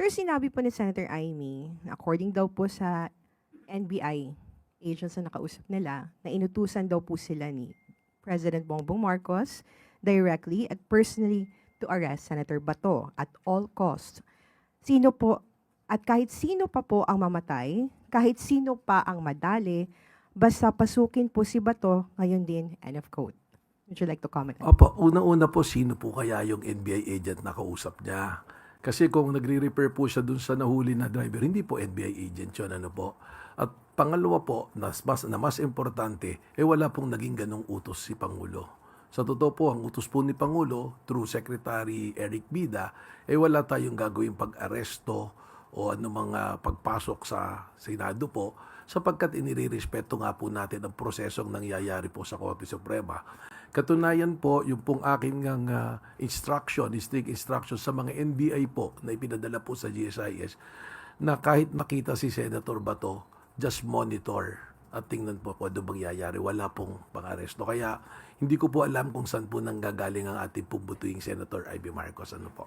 Sir, sinabi po ni Senator Amy, according daw po sa NBI agents na nakausap nila, na inutusan daw po sila ni President Bongbong Marcos directly at personally to arrest Senator Bato at all costs. Sino po, at kahit sino pa po ang mamatay, kahit sino pa ang madali, basta pasukin po si Bato, ngayon din, end of quote. Would you like to comment? Opo, unang-una po, sino po kaya yung NBI agent na kausap niya? Kasi kung nagre-refer po siya dun sa nahuli na driver, hindi po NBI agent yun, ano po. At pangalawa po, na mas importante, wala pong naging ganong utos si Pangulo. Sa totoo po, ang utos po ni Pangulo, through Secretary Eric Bida, wala tayong gagawing pag-aresto o mga pagpasok sa Senado po, sapagkat inirerespeto nga po natin ang prosesong nangyayari po sa Korte Suprema. Katunayan po, yung pong aking strict instruction sa mga NBI po na ipinadala po sa GSIS, na kahit makita si Senator Bato, just monitor at tingnan po kung ano bang yayari. Wala pong pang-aresto. Kaya hindi ko po alam kung saan po nanggagaling ang ating pumbutuing Senator Ivy Marcos. Ano po?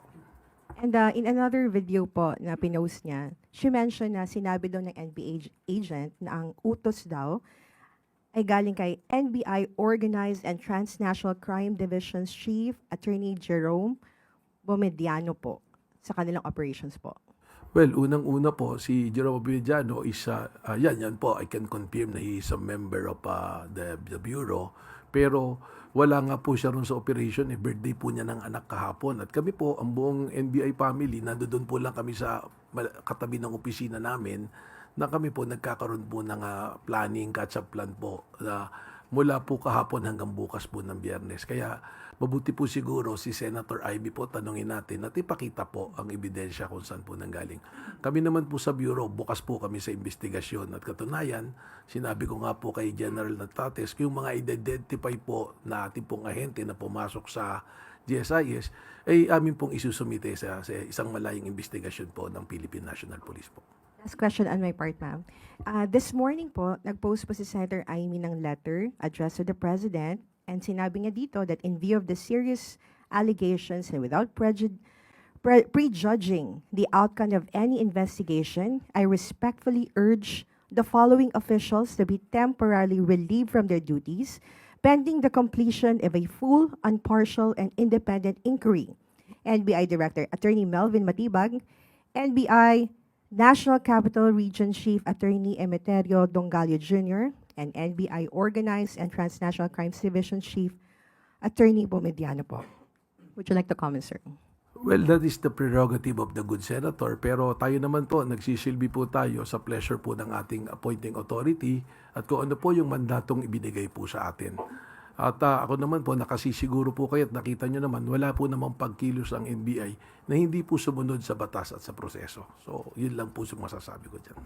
And in another video po na pinost niya, she mentioned na sinabi daw ng NBI agent na ang utos daw ay galing kay NBI Organized and Transnational Crime Division's Chief Attorney Jerome Bomediano po sa kanilang operations po. Well, unang-una po, si Jerome Bomediano is, yan po, I can confirm na he is a member of the Bureau. Pero wala nga po siya ron sa operation, birthday po niya ng anak kahapon. At kami po, ang buong NBI family, nandoon po lang kami sa katabi ng opisina namin, na kami po nagkakaroon po ng planning, catch-up plan po, mula po kahapon hanggang bukas po ng Biyernes. Kaya mabuti po siguro si Senator Ivy po, tanungin natin at ipakita po ang ebidensya kung saan po nanggaling. Kami naman po sa Bureau, bukas po kami sa investigasyon. At katunayan, sinabi ko nga po kay General Natates, yung mga identify po na ating pong ahente na pumasok sa GSIS, ay amin pong isusumite sa isang malayong investigasyon po ng Philippine National Police po. Last question on my part, ma'am. This morning po, nag-post po si Senator Amy ng letter addressed to the President and sinabi niya dito that in view of the serious allegations and without prejudging the outcome of any investigation, I respectfully urge the following officials to be temporarily relieved from their duties pending the completion of a full, impartial, and independent inquiry. NBI Director Attorney Melvin Matibag, NBI National Capital Region Chief Attorney Emeterio Dongalio Jr., and NBI Organized and Transnational Crimes Division Chief Attorney Bomediano po. Would you like to comment, sir? Well, that is the prerogative of the good senator. Pero tayo naman po, nagsisilbi po tayo sa pleasure po ng ating appointing authority at kung ano po yung mandatong ibinigay po sa atin. At ako naman po, nakasisiguro po kayo at nakita nyo naman, wala po namang pagkilos ang NBI na hindi po sumunod sa batas at sa proseso. So, yun lang po yung masasabi ko dyan.